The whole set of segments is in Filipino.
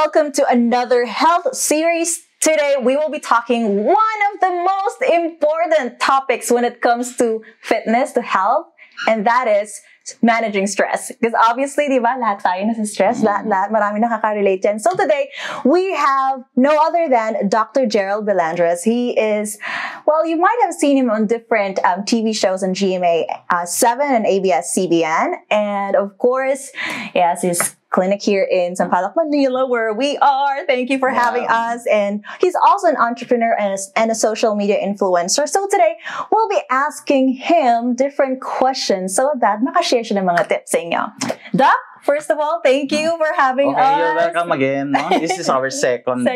welcome to another health series. Today, we will be talking one of the most important topics when it comes to fitness, to health, and that is managing stress. Because obviously, di ba, lahat tayo nasa stress, lahat, marami nakaka-relate dyan. So today, we have no other than Dr. Gerald Belandres. He is, well, you might have seen him on different TV shows on GMA 7 and ABS-CBN. And of course, he has his clinic here in Sampaloc, Manila, where we are. Thank you for having us. And he's also an entrepreneur and a social media influencer. So today, we'll be asking him different questions so that makashare siya ng mga tips sa inyo. Doc, first of all, thank you for having us. You're welcome again. No? This is our second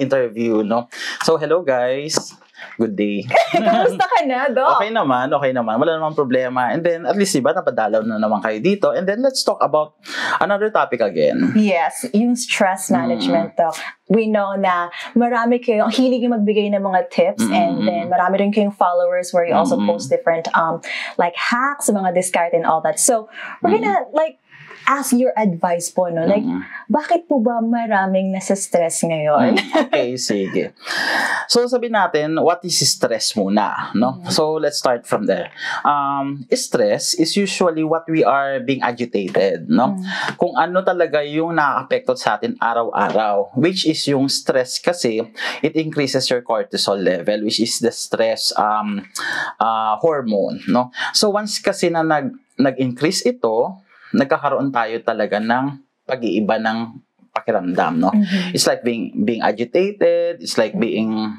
interview. No? So, hello guys. Good day. Kamusta ka na, Doc? Okay naman. Wala namang problema. And then, at least, diba, napadalaw na naman kayo dito. And then, let's talk about another topic again. Yes, yung stress management, Doc. We know na marami kayong hilig yung magbigay ng mga tips and then marami rin kayong followers where you also post different like hacks, mga discard and all that. So, we're gonna like ask your advice po, no? Like, bakit po ba maraming nasa stress ngayon? Okay, sige. So, sabihin natin, what is stress muna, no? So, let's start from there. Stress is usually what we are being agitated, no? Kung ano talaga yung nakaka-apekto sa atin araw-araw, which is yung stress kasi, it increases your cortisol level, which is the stress hormone, no? So, once kasi na nag-increase ito, nagkakaroon tayo talaga ng pag-iiba ng pakiramdam, no? It's like being agitated, it's like being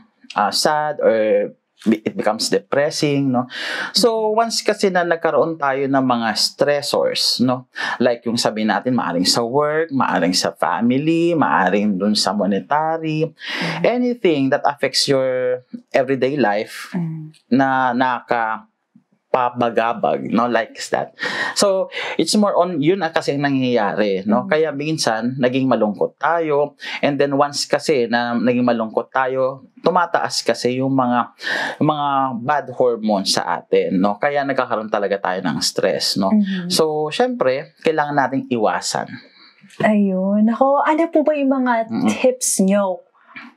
sad, or it becomes depressing, no? So, once kasi na nagkaroon tayo ng mga stressors, no? Like yung sabihin natin, maaring sa work, maaring sa family, maaring dun sa monetary, anything that affects your everyday life na pabagabag, no, like that. So, it's more on yun na kasi nangyayari, no? Kaya minsan, naging malungkot tayo, and then once kasi na naging malungkot tayo, tumataas kasi yung mga bad hormones sa atin, no? Kaya nagkakaroon talaga tayo ng stress, no? So, syempre, kailangan nating iwasan. Ayun. Ako, ano po ba yung mga tips nyo?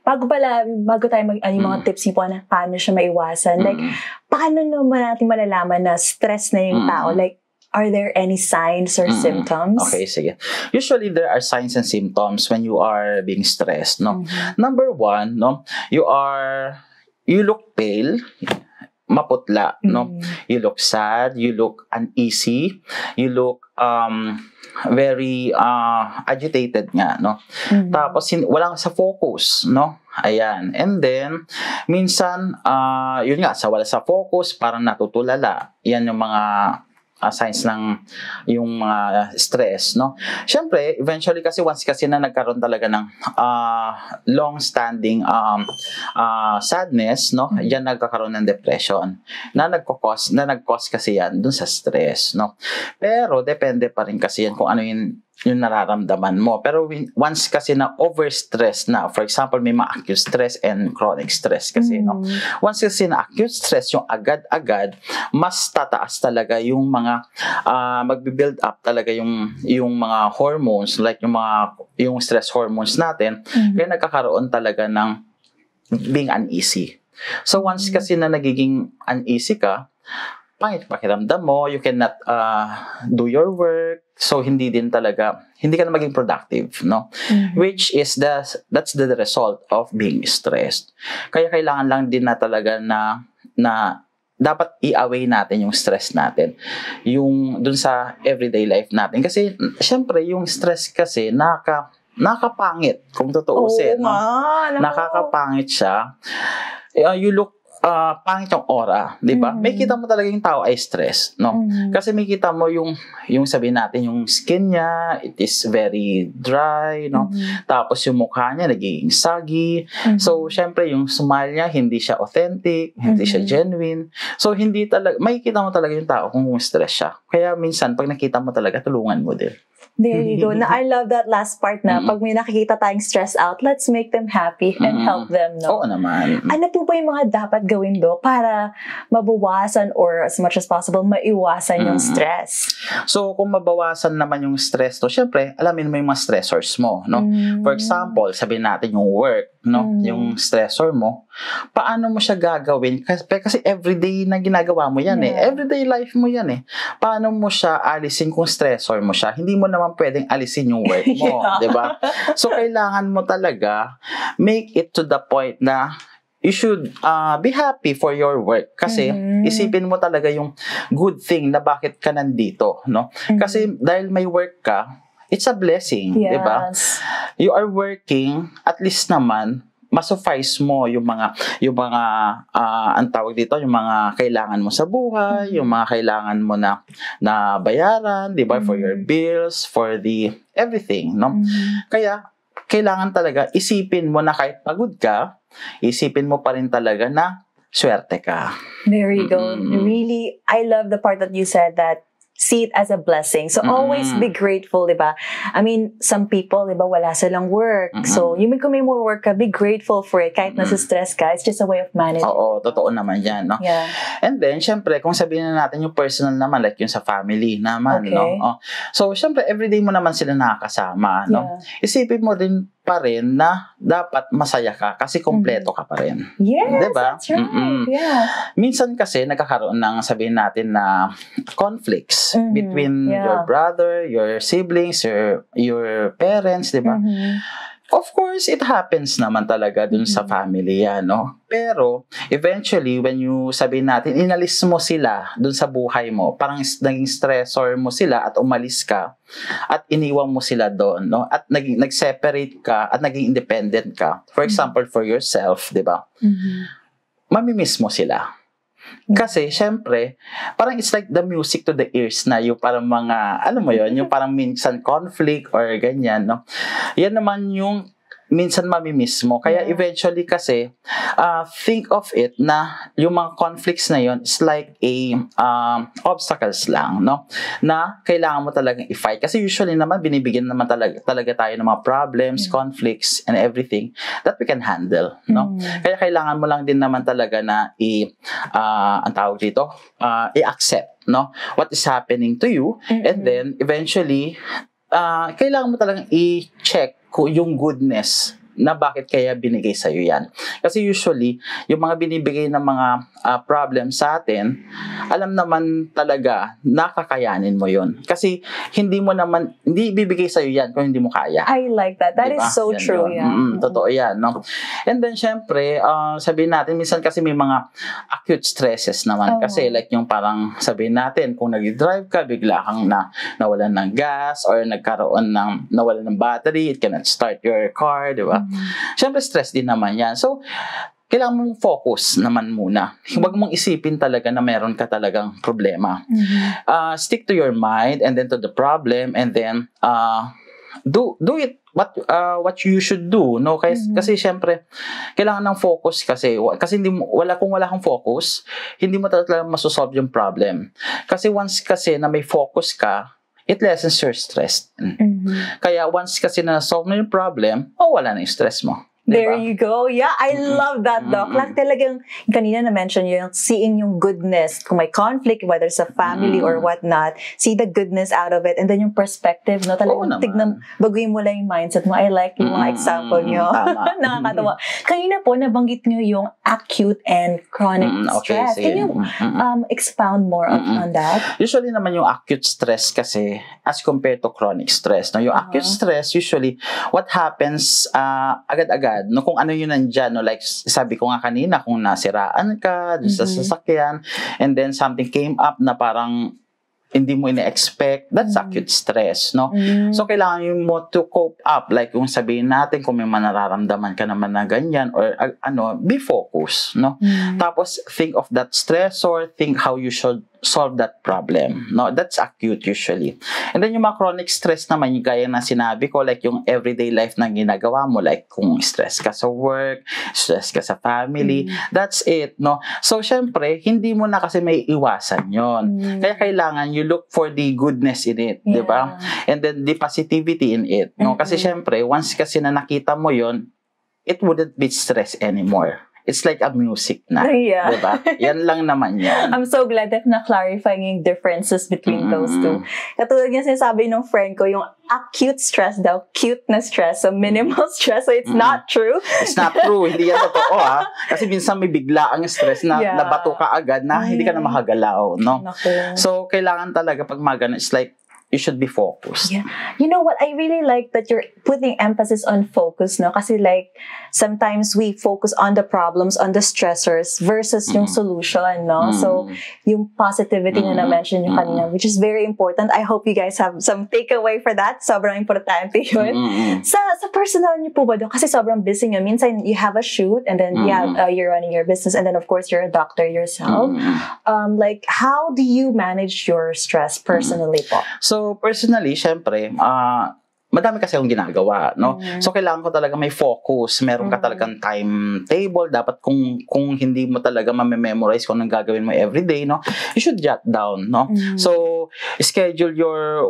Bago tayo yung mga tips niyo po na paano siya maiwasan, like, paano naman natin malalaman na stress na yung tao? Like, are there any signs or symptoms? Okay, sige. Usually, there are signs and symptoms when you are being stressed, no? Number one, no, you look pale, maputla, no? You look sad, you look uneasy, you look very agitated nga, no? Tapos walang sa focus, no? Ayan. And then minsan yun nga, wala sa focus, parang natutulala. Yan yung mga signs ng yung mga stress, no? Siyempre, eventually kasi once kasi na nagkaroon talaga ng long-standing sadness, no? Yan nagkakaroon ng depression na nag-cause kasi yan dun sa stress, no? Pero depende pa rin kasi yan kung ano yung nararamdaman mo. Pero once kasi na overstress na, for example, may mga acute stress and chronic stress kasi, no? Once kasi na acute stress, yung agad-agad, mas tataas talaga yung mga, magbi-build up talaga yung mga hormones, like yung stress hormones natin, kaya nagkakaroon talaga ng being uneasy. So once kasi na nagiging uneasy ka, pangit pakiramdam mo, you cannot do your work, so hindi ka na maging productive, no? Which is that's the result of being stressed. Kaya kailangan lang din na talaga na dapat i-away natin yung stress natin, yung dun sa everyday life natin. Kasi syempre yung stress kasi nakakapangit kung tutuusin, no? Nakakapangit siya. You look pangit yung aura, di ba? May kita mo talaga yung tao ay stress, no? Kasi may kita mo yung sabihin natin, yung skin niya, it is very dry, no? Tapos yung mukha niya nagiging saggy. So, syempre, yung smile niya, hindi siya authentic, hindi siya genuine. So, may kita mo talaga yung tao kung stress siya. Kaya minsan, pag nakita mo talaga, tulungan mo din. There you go. Na I love that last part na pag may nakikita tayong stress out, let's make them happy and help them, no? Oo naman. Ano po ba yung mga dapat gawin, Dok, para mabawasan or as much as possible, maiwasan yung stress? So, kung mabawasan naman yung stress to, syempre, alamin mo yung mga stressors mo, no? For example, sabihin natin yung work, no? Yung stressor mo, paano mo siya gagawin? Kasi everyday na ginagawa mo yan eh. Everyday life mo yan eh. Paano mo siya alisin kung stressor mo siya? Hindi mo naman pwedeng alisin yung work mo, di ba? So, kailangan mo talaga make it to the point na you should be happy for your work. Kasi, isipin mo talaga yung good thing na bakit ka nandito, no? Kasi, dahil may work ka, it's a blessing, di ba? You are working, at least naman, ma-suffice mo yung mga ang tawag dito, yung mga kailangan mo sa buhay, yung mga kailangan mo na bayaran, di ba, for your bills, for the everything, no? Kaya kailangan talaga isipin mo na kahit pagod ka, isipin mo pa rin talaga na swerte ka. There you go. Really, I love the part that you said that see it as a blessing. So, always be grateful, di ba? I mean, some people, di ba, wala silang work. So, kung may more work ka, be grateful for it. Kahit nasa stress ka, it's just a way of managing. Oo, totoo naman yan, no? Yeah. And then, syempre, kung sabihin na natin yung personal naman, like yung sa family naman, no? So, syempre, everyday mo naman sila nakakasama, no? Isipin mo din pa rin na dapat masaya ka kasi kompleto ka pa rin. Yes, diba? That's right. Yeah. Minsan kasi nagkakaroon ng sabihin natin na conflicts between your brother, your siblings, your parents, diba? Of course, it happens naman talaga dun sa family yan, no? Pero, eventually, when you, sabihin natin, inalis mo sila dun sa buhay mo, parang naging stressor mo sila at umalis ka, at iniwan mo sila doon, no? At nag-separate ka, at naging independent ka. For example, for yourself, di ba? Mamimiss mo sila. Kasi, syempre, parang it's like the music to the ears na yung parang mga, alam mo yon, yung parang minsan conflict or ganyan, no? Yan naman yung minsan mamimiss mo. Kaya eventually kasi, think of it na yung mga conflicts na yon is like a obstacles lang, no? Na kailangan mo talagang i-fight. Kasi usually naman, binibigyan naman talaga tayo ng mga problems, conflicts, and everything that we can handle, no? Kaya kailangan mo lang din naman talaga na ang tawag dito, i-accept, no? What is happening to you, and then eventually, kailangan mo talagang i-check yung goodness na bakit kaya binigay sa'yo yan. Kasi usually, yung mga binibigay ng mga problems sa atin, alam naman talaga, nakakayanin mo yun. Kasi hindi bibigay sa'yo yan kung hindi mo kaya. I like that. That diba? Is so yan true. Yeah. Totoo yan, no? And then, syempre, sabihin natin, minsan kasi may mga acute stresses naman. Kasi like yung parang sabihin natin, kung nag-drive ka, bigla kang nawalan ng gas or nawalan ng battery, it cannot start your car, di ba? Siyempre, stress din naman yan. So, kailangan mong focus naman muna. Huwag mong isipin talaga na meron ka talagang problema. Stick to your mind and then to the problem and then do it what you should do, no? Kasi syempre kailangan ng focus kasi kung wala kang focus, hindi mo talaga masosolve yung problem. Kasi once kasi na may focus ka, it lessens your stress. Kaya once kasi na-solve mo yung problem, wala na yung stress mo. Diba? There you go. Yeah, I love that, Doc. Like talagang, kanina na-mention yung seeing yung goodness. Kung may conflict, whether sa family or whatnot, see the goodness out of it. And then yung perspective, no? Talagang tignan, baguhin mo lang yung mindset mo. I like yung mga example nyo. Nakakatawa. Kanina po, nabanggit nyo yung acute and chronic stress. Can you expound more on that? Usually naman yung acute stress kasi as compared to chronic stress. No? Yung acute stress, usually, what happens agad-agad, no, kung ano yun nandyan, no, like sabi ko nga kanina, kung nasiraan ka sa sasakyan, and then something came up na parang hindi mo ina-expect, that's acute stress, no? So, kailangan mo to cope up, like kung sabihin natin, kung may manararamdaman ka naman na ganyan, or be focused, no? Tapos, think of that stressor, think how you should solve that problem. No, that's acute usually. And then yung mga chronic stress naman, yung gaya na sinabi ko, like yung everyday life na ginagawa mo, like kung stress ka sa work, stress ka sa family, that's it, no? So, syempre, hindi mo na kasi may iwasan yon. Kaya kailangan you look for the goodness in it, di ba? And then the positivity in it, no? Kasi syempre, once kasi na nakita mo yon, it wouldn't be stress anymore. It's like a music na. Yeah. Diba? Yan lang naman yan. I'm so glad that na-clarify yung differences between those two. Katulad yung sinasabi ng friend ko, yung acute stress daw, cute na stress, so minimal stress, so it's not true. It's not true. Hindi yan totoo, ha? Kasi minsan may bigla ang stress na nabato ka agad na hindi ka na makagalaw, no? So, kailangan talaga pag magana, it's like, you should be focused. Yeah. You know what? I really like that you're putting emphasis on focus, no? Kasi like, sometimes we focus on the problems, on the stressors versus yung solution, no? So, yung positivity na na-mention yung kanina, which is very important. I hope you guys have some takeaway for that. Sobrang importante yun. Sa personal niyo po ba doon? Kasi sobrang busy nyo. Minsan, you have a shoot and then you're running your business and then of course, you're a doctor yourself. Like, how do you manage your stress personally po? So, personally, syempre, madami kasi akong ginagawa, no? So, kailangan ko talaga may focus. Meron ka talagang timetable. Dapat kung hindi mo talaga ma-memorize kung anong gagawin mo everyday, no? You should jot down, no? So, schedule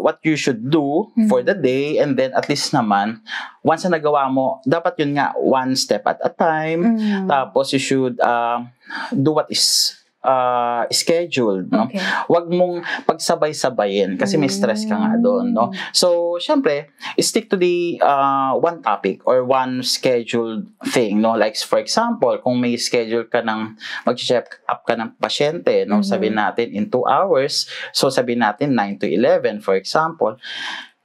what you should do for the day and then at least naman, once na nagawa mo, dapat yun nga, one step at a time. Tapos, you should do what is scheduled, no? Huwag mong pagsabay-sabayin kasi may stress ka nga doon, no? So, syempre, stick to the one topic or one scheduled thing, no? Like, for example, kung may schedule ka mag-check up ka ng pasyente, no? Sabihin natin in 2 hours, so sabihin natin 9 to 11, for example,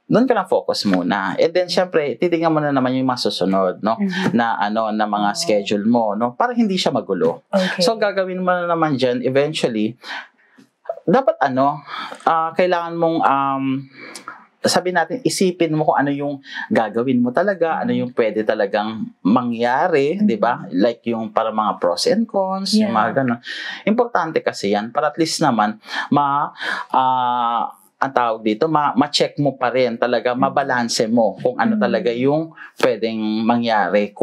doon ka na focus muna. And then, syempre, titingnan mo na naman yung mga susunod, no? Na mga schedule mo, no? Para hindi siya magulo. So, gagawin mo na naman dyan, eventually, dapat kailangan mong, sabi natin, isipin mo kung ano yung gagawin mo talaga, ano yung pwede talagang mangyari, di ba? Like yung para mga pros and cons, yung mga gano'n. Importante kasi yan, para at least naman, ang tawag dito, ma-check mo pa rin talaga, mabalanse mo kung ano talaga yung pwedeng mangyari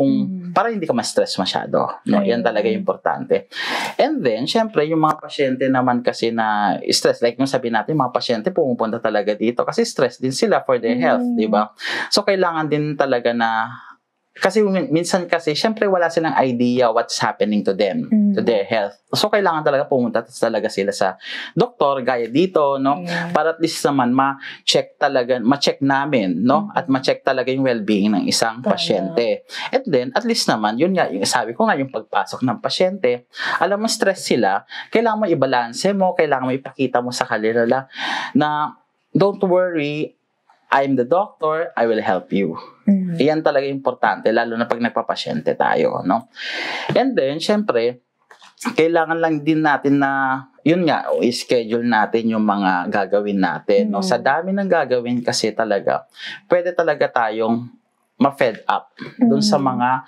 para hindi ka ma-stress masyado. No? Yan talaga yung importante. And then, syempre, yung mga pasyente naman kasi na stress, like yung sabi natin, mga pasyente pumupunta talaga dito kasi stress din sila for their health, di ba? So, kailangan din talaga na kasi minsan kasi, syempre wala silang idea what's happening to them, to their health. So, kailangan talaga pumunta talaga sila sa doktor, gaya dito, no? Para at least naman ma-check namin, no? At ma-check talaga yung well-being ng isang pasyente. And then, at least naman, yun nga, yung sabi ko nga, yung pagpasok ng pasyente, alam mo, stress sila, kailangan mo i-balance mo, kailangan mo ipakita mo sa kanila na, don't worry, I'm the doctor, I will help you. Iyan talaga importante, lalo na pag nagpapasyente tayo, no? And then, syempre, kailangan lang din natin na, yun nga, i-schedule natin yung mga gagawin natin, no? Sa dami ng gagawin kasi talaga, pwede talaga tayong ma-fed up dun sa mga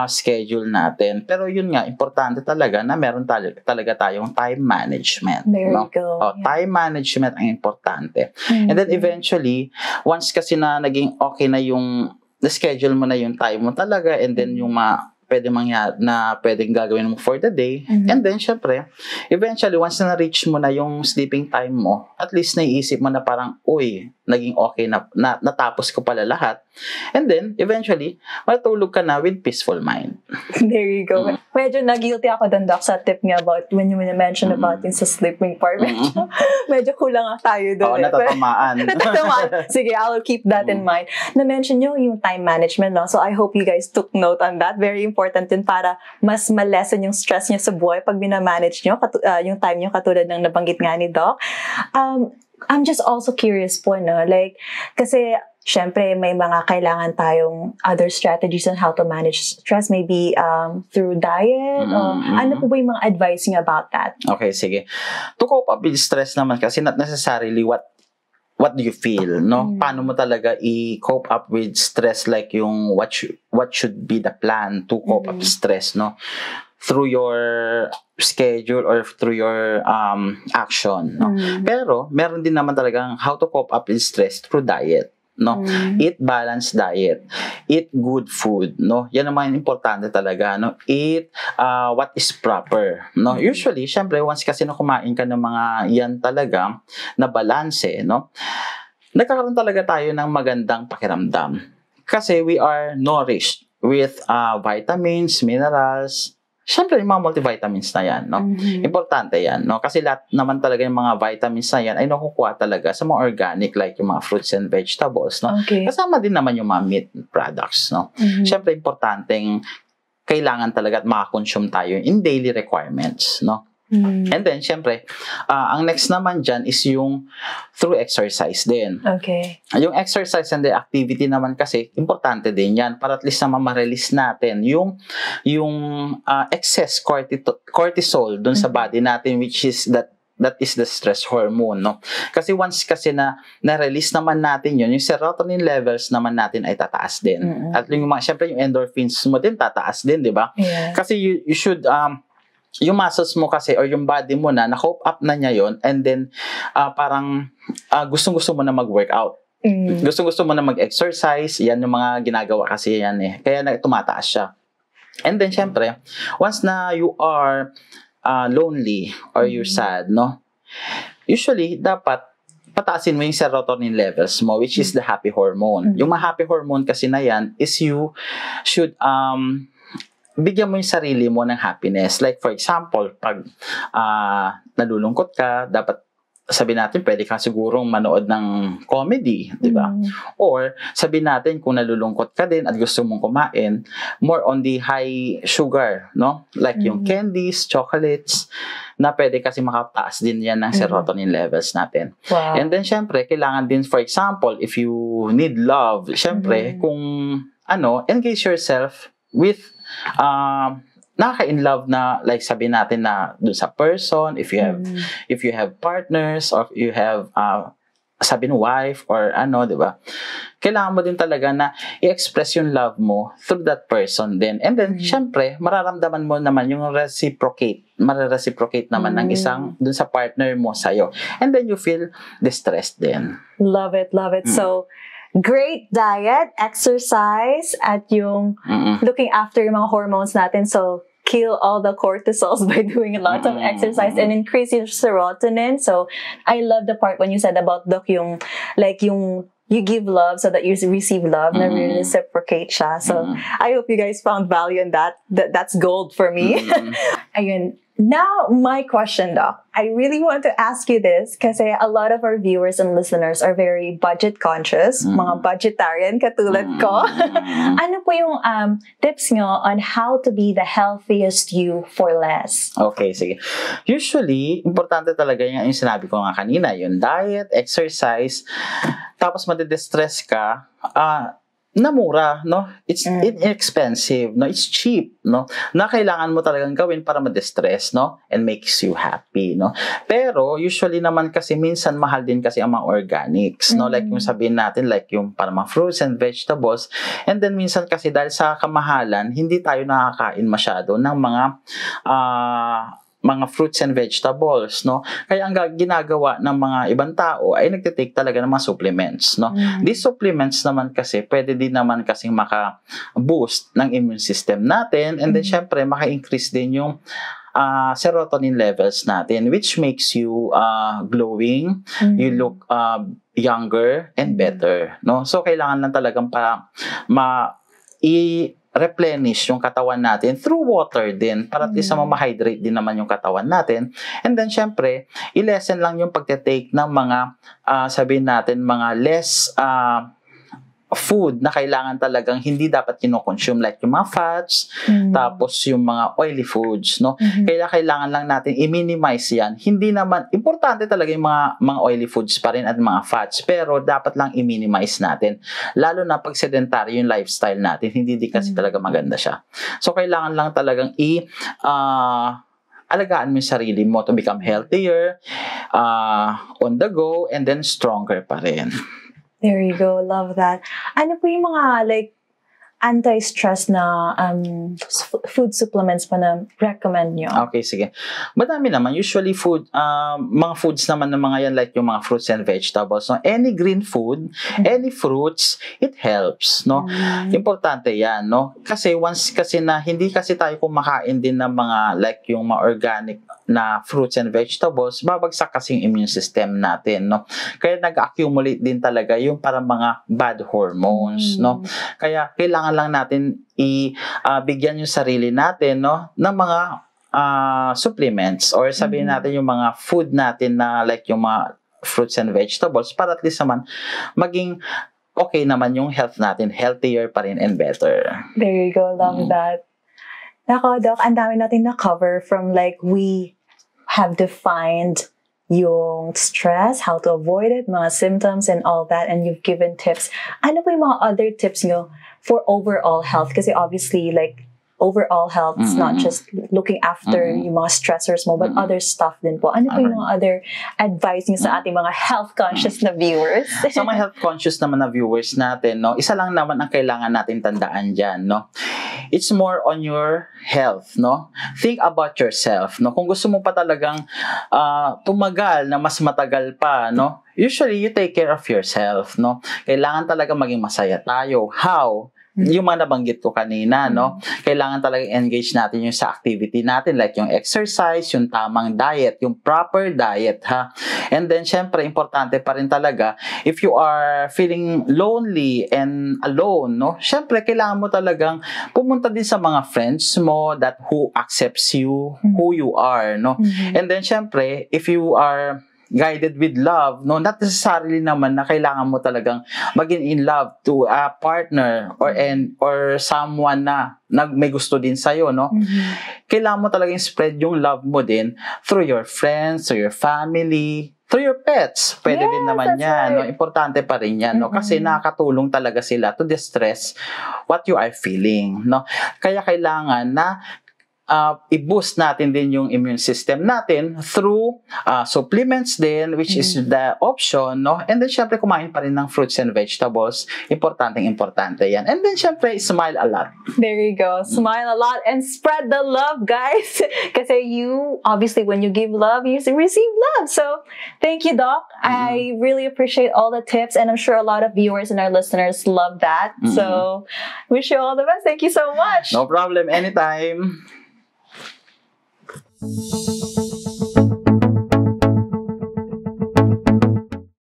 schedule natin. Pero yun nga, importante talaga na meron talaga tayong time management. There you go. Time management ang importante. And then eventually, once kasi na naging okay na yung na-schedule mo na yung time mo talaga and then yung pwedeng gagawin mo for the day. And then, syempre, eventually, once na na-reach mo na yung sleeping time mo, at least naiisip mo na parang, uy, naging okay na natapos ko pala lahat. And then, eventually, matulog ka na with peaceful mind. There you go. Medyo na-guilty ako dun, Doc, sa tip niya about when you mentioned about yung sa sleeping part. Medyo kulang tayo dun. Natatamaan. Sige, I'll keep that in mind. Na-mention nyo yung time management, no? So, I hope you guys took note on that. Very important din para mas ma-lessen yung stress nyo sa buhay pag binamanage nyo, yung time nyo, katulad ng nabanggit nga ni Doc. I'm just also curious po, no? Like, kasi, syempre, may mga kailangan tayong other strategies on how to manage stress, maybe through diet, ano po ba yung mga advice niyo about that? Okay, sige. To cope up with stress naman kasi not necessarily what what do you feel, no? Paano mo talaga i-cope up with stress, like yung what should be the plan to cope up stress, no? Through your schedule or through your action, no? Pero meron din naman talagang how to cope up with stress through diet, no? Eat balanced diet, eat good food, no? Yan naman importante talaga, no? Eat what is proper, no? Usually, syempre, once kasi na kumain ka ng mga yan talaga na balanse, no? Nagkakaroon talaga tayo ng magandang pakiramdam kasi we are nourished with vitamins, minerals. Siyempre, yung mga multivitamins na yan, no? Importante yan, no? Kasi lahat naman talaga yung mga vitamins na yan ay nakukuha talaga sa mga organic, like yung mga fruits and vegetables, no? Kasama din naman yung mga meat products, no? Siyempre, importanteng kailangan talaga at makakonsume tayo in daily requirements, no? And then, syempre, ang next naman dyan is yung through exercise din. Yung exercise and the activity naman kasi, importante din yan para at least naman ma-release natin yung excess cortisol dun sa body natin, which is that is the stress hormone, no? Kasi once kasi na-release naman natin yun, yung serotonin levels naman natin ay tataas din. At yung syempre, yung endorphins mo din tataas din, di ba? Kasi you should, yung muscles mo kasi or yung body mo na-cope up na niya yon, and then parang gustong-gusto mo na mag-workout. Gustong-gusto mo na mag-exercise. Yan yung mga ginagawa kasi yan eh. Kaya tumataas siya. And then syempre, once na you are lonely or you're sad, no? Usually, dapat pataasin mo yung serotonin levels mo, which is the happy hormone. Yung mga happy hormone kasi na yan is you should bigyan mo yung sarili mo ng happiness. Like for example, pag nalulungkot ka, dapat sabihin natin, pwede ka sigurong manood ng comedy, di ba? Or sabihin natin, kung nalulungkot ka din at gusto mong kumain, more on the high sugar, no? Like yung candies, chocolates, na pwede kasi makataas din yan ng serotonin levels natin. And then, syempre, kailangan din, for example, if you need love, syempre, kung engage yourself with nakaka-in-love na, like sabihin natin na dun sa person, if you have partners or if you have sabihin wife or di ba? Kailangan mo din talaga na i-express yung love mo through that person din. And then, syempre, mararamdaman mo naman yung marareciprocate naman ng isang dun sa partner mo sa'yo. And then you feel distressed din. Love it. So, great diet, exercise, at yung looking after yung mga hormones natin. So, kill all the cortisols by doing lots of exercise and increase your serotonin. So, I love the part when you said about Doc, yung you give love so that you receive love na reciprocate siya. So, I hope you guys found value in that. That's gold for me. Ayun. Now, my question, Doc. I really want to ask you this kasi a lot of our viewers and listeners are very budget conscious, mga budgetarian katulad ko. Ano po yung tips nyo on how to be the healthiest you for less? Okay, sige. Usually, importante talaga yung sinabi ko nga kanina, yung diet, exercise, tapos madidistress ka, na mura, no? It's inexpensive, no? It's cheap, no? Na kailangan mo talagang gawin para ma-distress, no? And makes you happy, no? Pero usually naman kasi minsan mahal din kasi ang mga organics, no? Like yung sabihin natin, like yung para mga fruits and vegetables. And then minsan kasi dahil sa kamahalan, hindi tayo nakakain masyado ng mga fruits and vegetables, no? Kaya ang ginagawa ng mga ibang tao ay nagtitake talaga ng mga supplements, no? These supplements naman kasi pwede din naman kasing maka-boost ng immune system natin, and then syempre maka-increase din yung serotonin levels natin, which makes you glowing, you look younger and better, no? So kailangan lang talagang replenish yung katawan natin through water din para at least ma-hydrate din naman yung katawan natin. And then syempre, i-lessen lang yung pagte-take ng mga sabihin natin mga less food na kailangan talagang hindi dapat kino-consume, like yung mga fats, tapos yung mga oily foods, no? Kaya kailangan lang natin i-minimize yan. Hindi naman, importante talaga yung mga oily foods pa rin at mga fats, pero dapat lang i-minimize natin. Lalo na pag sedentary yung lifestyle natin, hindi kasi talaga maganda siya. So, kailangan lang talagang alagaan mo yung sarili mo to become healthier, on the go, and then stronger pa rin. There you go. Love that. Ano po yung mga like anti-stress na food supplements pa na recommend nyo? Okay, sige. Madami naman. Usually mga foods naman ng mga yan like yung mga fruits and vegetables. No? Any green food, any fruits, it helps. No? Importante yan. No? Kasi once kasi na hindi kasi tayo kumakain din ng mga like yung mga organic na fruits and vegetables, babagsak kasi yung immune system natin. No? Kaya nag-accumulate din talaga yung parang mga bad hormones. No? Kaya kailangan lang natin bigyan yung sarili natin, no, ng mga supplements or sabihin natin yung mga food natin na like yung mga fruits and vegetables para at least naman maging okay naman yung health natin, healthier pa rin and better. There you go. Love that. Nako, Doc, ang dami natin na-cover from like we have defined yung stress, how to avoid it, mga symptoms and all that, and you've given tips. Ano po yung mga other tips nyo for overall health? Kasi obviously, like, overall health is not just looking after yung mga stressors mo, but other stuff din po. Ano po yung mga other advice nyo sa ating mga health-conscious na viewers? Sa mga health-conscious naman na viewers natin, no, isa lang naman ang kailangan natin tandaan dyan, no? It's more on your health, no? Think about yourself, no? Kung gusto mo pa talagang tumagal na mas matagal pa, no? Usually, you take care of yourself, no? Kailangan talaga maging masaya tayo. How? Yung mga nabanggit ko kanina, no? Kailangan talaga engage natin yung sa activity natin, like yung exercise, yung tamang diet, yung proper diet, ha? And then, syempre, importante pa rin talaga, if you are feeling lonely and alone, no? Syempre, kailangan mo talagang pumunta din sa mga friends mo that who accepts you, who you are, no? And then, syempre, if you are guided with love, no, not necessarily naman na kailangan mo talagang maging in love to a partner or someone na may gusto din sa'yo, no? Kailangan mo talagang spread yung love mo din through your friends, through your family, through your pets. Pwede din naman yan, no? Importante pa rin yan, no? Kasi nakakatulong talaga sila to distress what you are feeling, no? Kaya kailangan na i-boost natin din yung immune system natin through supplements din, which is the option, no? And then, syempre, kumain pa rin ng fruits and vegetables. Importante yan. And then, syempre, smile a lot. There you go. Smile a lot and spread the love, guys. Kasi obviously, when you give love, you receive love. So, thank you, Doc. I really appreciate all the tips, and I'm sure a lot of viewers and our listeners love that. So, wish you all the best. Thank you so much. No problem. Anytime.